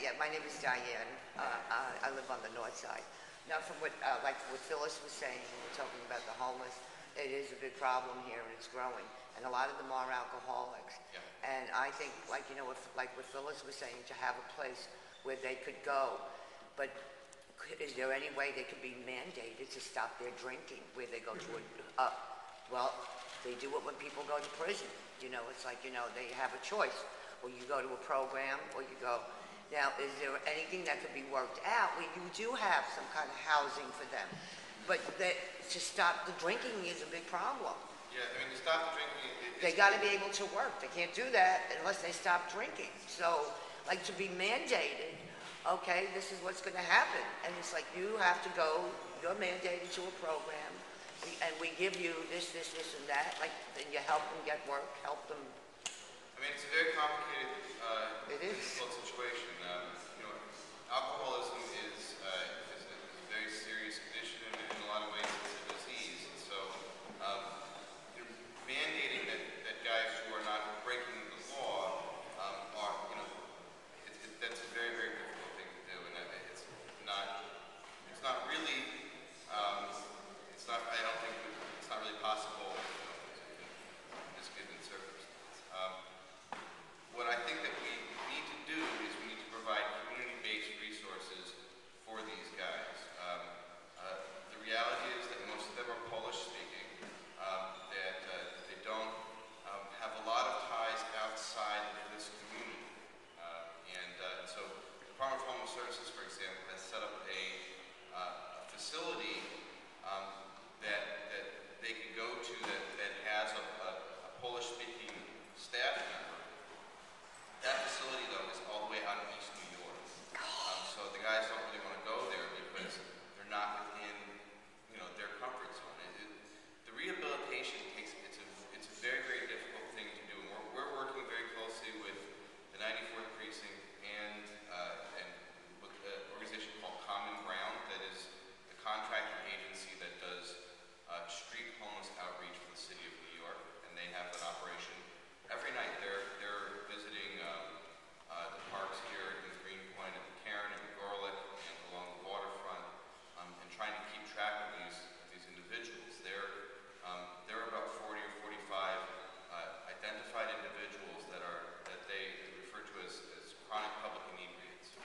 Yeah, my name is Diane. I live on the north side. Now, from what, like what Phyllis was saying, we're talking about the homeless, it is a big problem here and it's growing. And a lot of them are alcoholics. Yeah. And I think, like, you know, if, like what Phyllis was saying, to have a place where they could go. But is there any way they could be mandated to stop their drinking, where they go to a, well, they do it when people go to prison. You know, it's like, you know, they have a choice. Or you go to a program, or you go. Now, is there anything that could be worked out where you do have some kind of housing for them? But that, to stop the drinking is a big problem. Yeah, I mean, to stop the drinking... They got to be able to work. They can't do that unless they stop drinking. So, like, to be mandated, okay, this is what's going to happen. And it's like, you have to go, you're mandated to a program, and we give you this, and that. Like, then you help them get work, help them. I mean, it's a very complicated, difficult situation. You know, alcoholism is a very serious condition, and in a lot of ways it's a disease. And so, you know, mandating that guys who are not breaking the law are, you know, that's a very, very difficult thing to do, and it's not really, I don't think it's not really possible, you know, in this given circumstance. What I think that we need to do is we need to provide community-based resources for these guys. The reality is that most of them are Polish-speaking, that they don't have a lot of ties outside of this community. So the Department of Homeless Services, for example, has set up a facility that they can go to that has a Polish-speaking staff member. That facility, though, is all the way out in East New York. So the guys don't really want to go there because they're not within, you know, their comfort zone. The rehabilitation it's a very, very difficult thing to do. And we're working very closely with the 94th Precinct and with an organization called Comm that is the contracting agency that does street homeless outreach for the city of New York, and they have an operation every night. They're visiting the parks here in Greenpoint and Karen and Gorlick and along the waterfront, and trying to keep track of these individuals. There are about 40 or 45 identified individuals that they refer to as chronic public inebriates,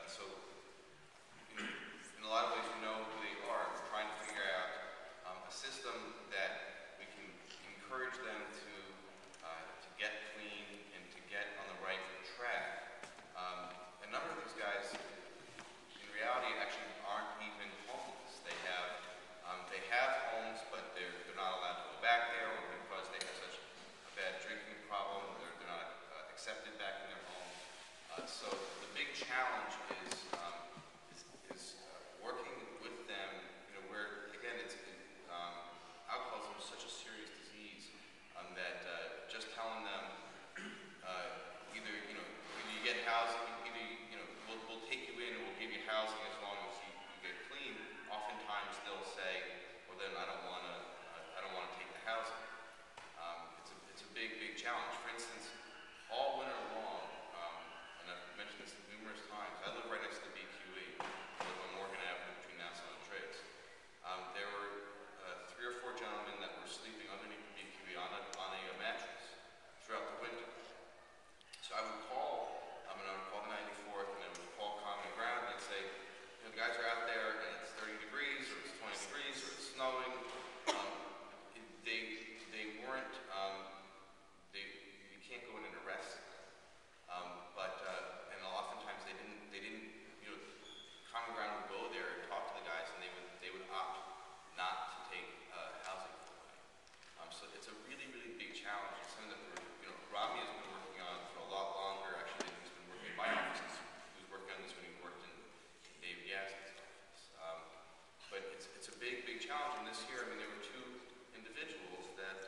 so, you know, in a lot of ways we know who they are. We're trying to figure out a system that we can encourage them to get clean and to get on the right track. A number of these guys, in reality, actually aren't even homeless. They have homes, but they're not allowed to go back there, or because they have such a bad drinking problem, they're not accepted back in their home. So the big challenge is working with them. You know, where again, alcoholism is such a serious disease that just telling them either you get housing, we'll take you in and we'll give you housing as long as you get clean. Oftentimes they'll say, well, then I don't want to take the housing. It's a big challenge. For instance, all winter long, and I've mentioned this numerous times, I live right next to BQE. I live on Morgan Avenue between Nassau and Triggs. There were 3 or 4 gentlemen that were sleeping underneath the BQE on a mattress throughout the winter. So I would call, I would call the 94th, and I would call Common Ground, and I'd say, you know, the guys are out there, and it's 30 degrees, or it's 20 degrees, or it's snowing. They weren't, you can't go in and arrest them. And oftentimes they didn't, you know, Common Ground would go there and talk to the guys, and they would opt not to take housing for the night. So it's a really, really big challenge. It's something that Rami has been working on for a lot longer, actually, than he's been working in my office. He was working on this when he worked in Dave Yass's office. But it's a big, big challenge. And this year, I mean, there were 2 individuals that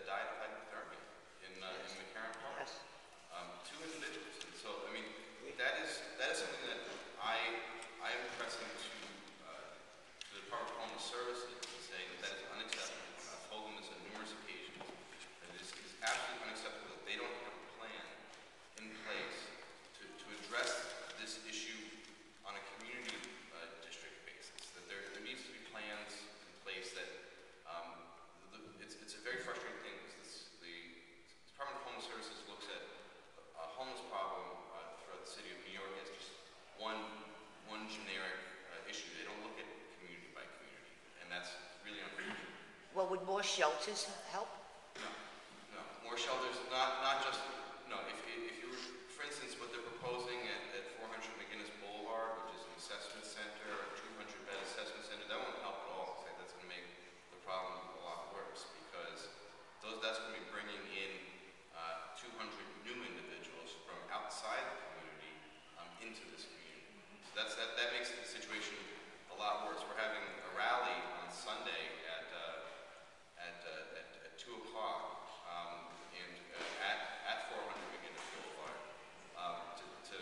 died of hypothermia in McCarran Park. 2 individuals. And so, I mean, that is something that I am pressing to the Department of Homeless Services and saying that is unacceptable. I've told them this on numerous occasions. That it is absolutely unacceptable that they don't have a plan in place generic issue. They don't look at community by community, and that's really unfortunate. Well, would more shelters help? No, no. More shelters, not just, no, if you were, for instance, what they're proposing at 400 McGinnis Boulevard, which is an assessment center, a 200-bed assessment center, that won't help at all. That's going to make the problem a lot worse, because that's going to be bringing in 200 new individuals from outside the community into this community. So that makes the situation a lot worse. We're having a rally on Sunday at 2 o'clock at 400 McGinnis Boulevard to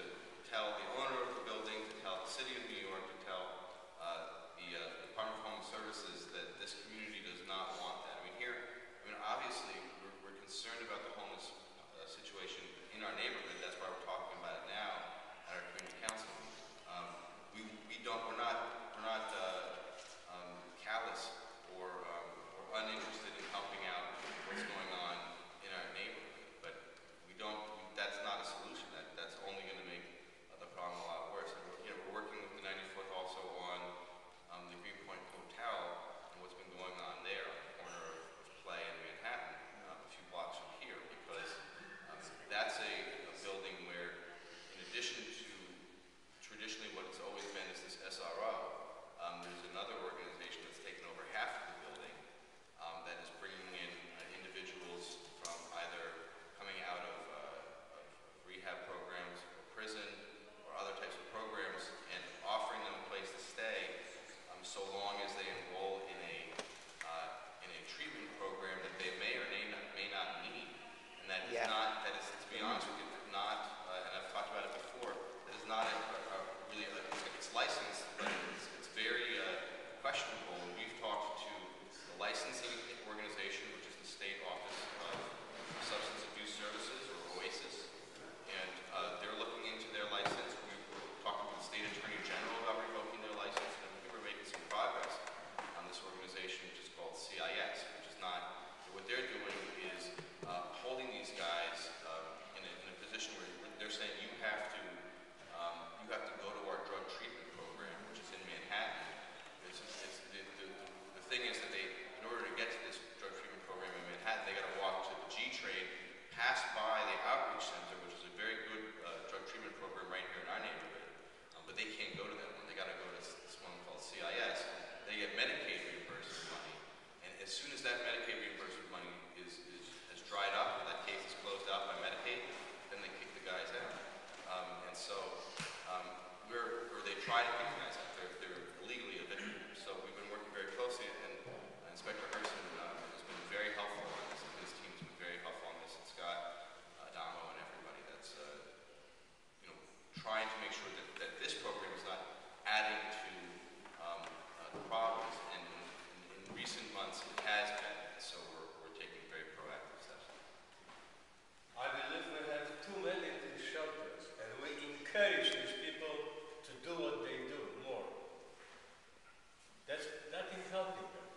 tell the owner of the building, to tell the City of New York, to tell the Department of Homeless Services that this community does not want that. Obviously, we're concerned about the homeless situation in our neighborhood. That's why we're talking about it now at our community council meeting. We're not callous or uninterested in helping out what's going on in our neighborhood, but that's not a solution. That's only going to make the problem a lot worse. And we're working with the 94th also on the Greenpoint Hotel and what's been going on there on the corner of Play in Manhattan, a few blocks from here, because that's a building where, in addition to traditionally what it's always been is this SRO, there's another organization that's taken over half of the building that is bringing in individuals from either coming out of rehab programs or prison or other types of programs and offering them a place to stay so long as they enroll in a treatment program that they may or may not need, and that is not, that is, to be honest with you, not, and I've talked about it before, that is not really, it's licensed, but it's very questionable. And we've talked to the licensing organization, which is the State Office of Substance Abuse Services, or OASIS, and they're looking into their license. We were talking to the State Attorney General about revoking their license, and we were making some progress on this organization, which is called CIS, which is not, what they're doing is holding these guys in a position where they're saying you have to go to our drug treatment program, which is in Manhattan. The thing is that in order to get to this drug treatment program in Manhattan, they got to walk to the G-Trade, pass by the Outreach Center, which is a very good drug treatment program right here in our neighborhood, but they can't go to that one. They got to go to this one called CIS. They get Medicaid reimbursement money, and as soon as that Medicaid reimbursement money has dried up, or that case is closed out by Medicaid, then they kick the guys out. And so, or they try to kick the guys out. They're illegally evicted. So we've been working very closely, and Inspector Herson has been very helpful on this, and his team's been very helpful on this, and Scott, Damo, and everybody that's trying to make sure that this program is not adding to the problems, and in recent months it has been, so we're taking very proactive steps. I believe we have too many of these shelters, and we encourage these people to do what they do more. That's nothing helping them.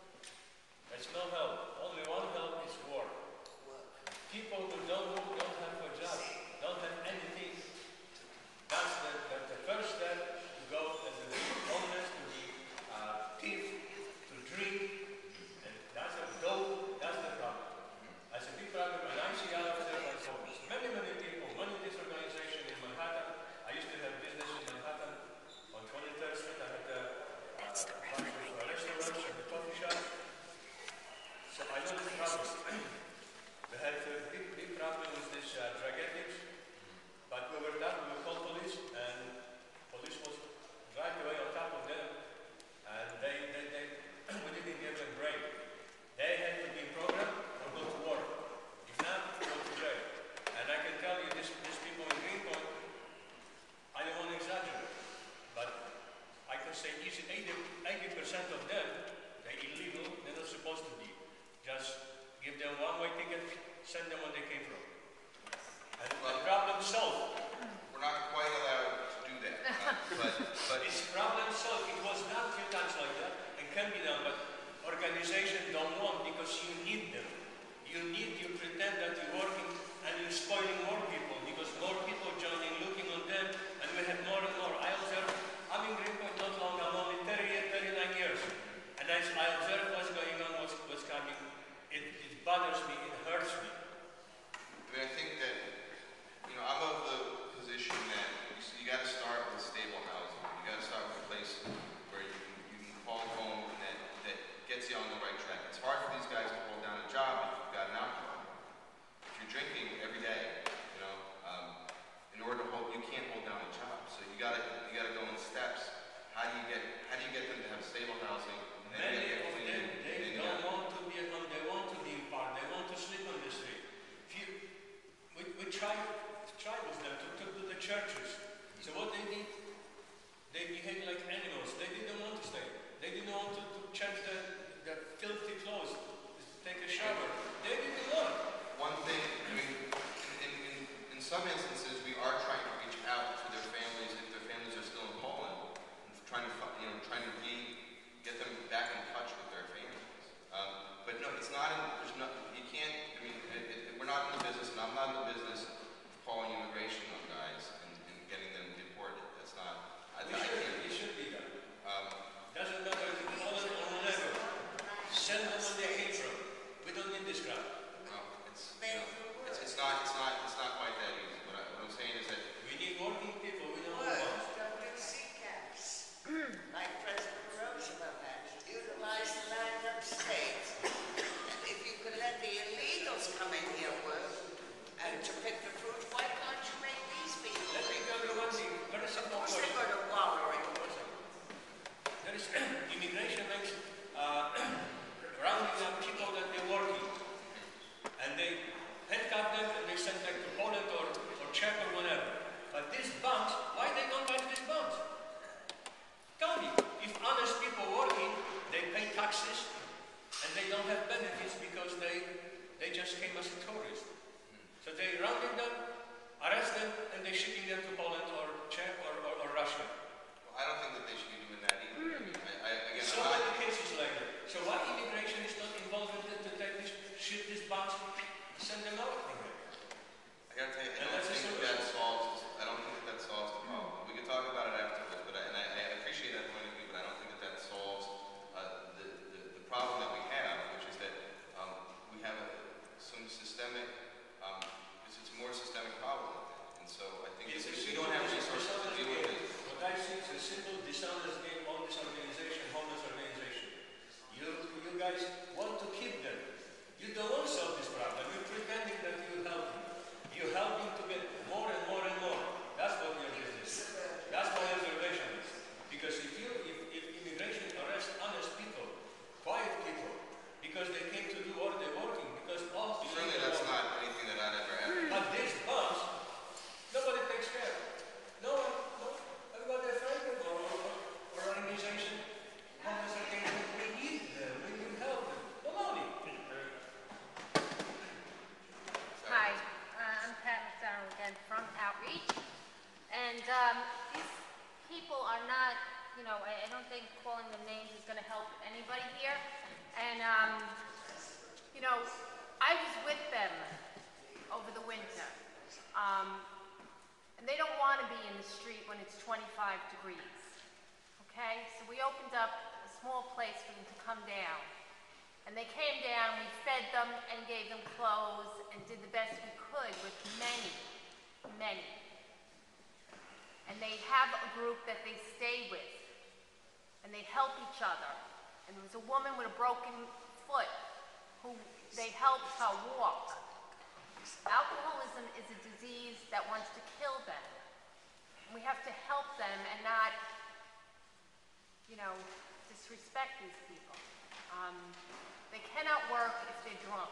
There's no help. Only one help is work. People who don't have a job, don't have anything. That's the first step to go and to be homeless, to be thief, to drink, and that's the problem. That's a big problem, and I see out there are homeless. Many people, many of this organization in Manhattan. I used to have business in Manhattan on 23rd Street. I had a bunch of restaurants and a coffee shop. So I know the problem. We had a big problem with this drug addicts, but we were done. We called police, and police was right away on top of them, and we didn't give them a break. They had to be programmed or go to work. If not, go to jail. And I can tell you, these people in Greenpoint, I don't want to exaggerate, but I can say easy 80% of them, they're illegal, they're not supposed to be. Just give them one-way ticket, send them where they came from. And the problem solved. We're not quite allowed to do that, but It's problem solved. It was done a few times like that, and can be done, but organizations don't want, because you need them. You pretend that you're working, and you're spoiling more people, because more people joining, looking on them, and we have more and more. I'm in Greenpoint dishonest game on this organization, homeless organization. You guys want to keep them. You don't want to solve this problem. You're pretending that you help them. You help them to get more and more and more. That's what your business is. That's my observation is. Because if immigration arrests honest people, quiet people, because they came to do all their working, because all Certainly that's not anything that I'd ever advocate. but these bums, nobody takes care of. No one, no. Everybody afraid of or organization. Homeless organization, we need them, we need help them. Baloney. Hi, I'm Pat McDonald again from Outreach. And these people are not, I don't think calling them names is going to help anybody here. And, I was with them over the winter. And they don't want to be in the street when it's 25 degrees. Okay? So we opened up a small place for them to come down. And they came down, we fed them and gave them clothes and did the best we could with many. And they have a group that they stay with. And they help each other. And there was a woman with a broken foot who they helped her walk. Alcoholism is a disease that wants to kill them. And we have to help them and not, disrespect these people. They cannot work if they're drunk.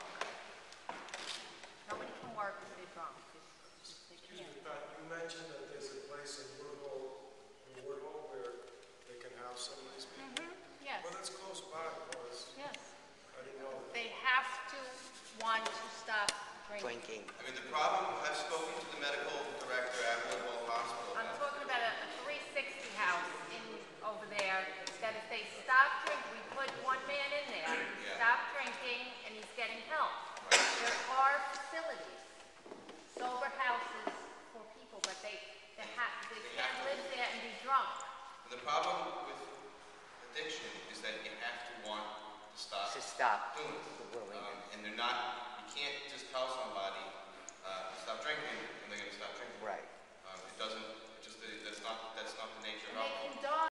Nobody can work if they're drunk. They Excuse can't. me, Pat, you mentioned that there's a place in Woodhull where they can house some of these people. Yes, Well, that's close by, because yes. I didn't know that. They have to want to stop drinking. Drinking. I mean, the problem, I've spoken to the medical director at Woodhull Hospital. I'm talking about a 360 house over there, that if they stop drinking, we put one man in there, Yeah. stop drinking, and he's getting help. There are facilities, sober houses for people, but they can't live there and be drunk. And the problem with addiction is that you have to want to stop To stop doing it. the willingness. And they're not, you can't just tell somebody, stop drinking, and they're going to stop drinking. Right. It doesn't, that's not the nature And of they alcohol. can die.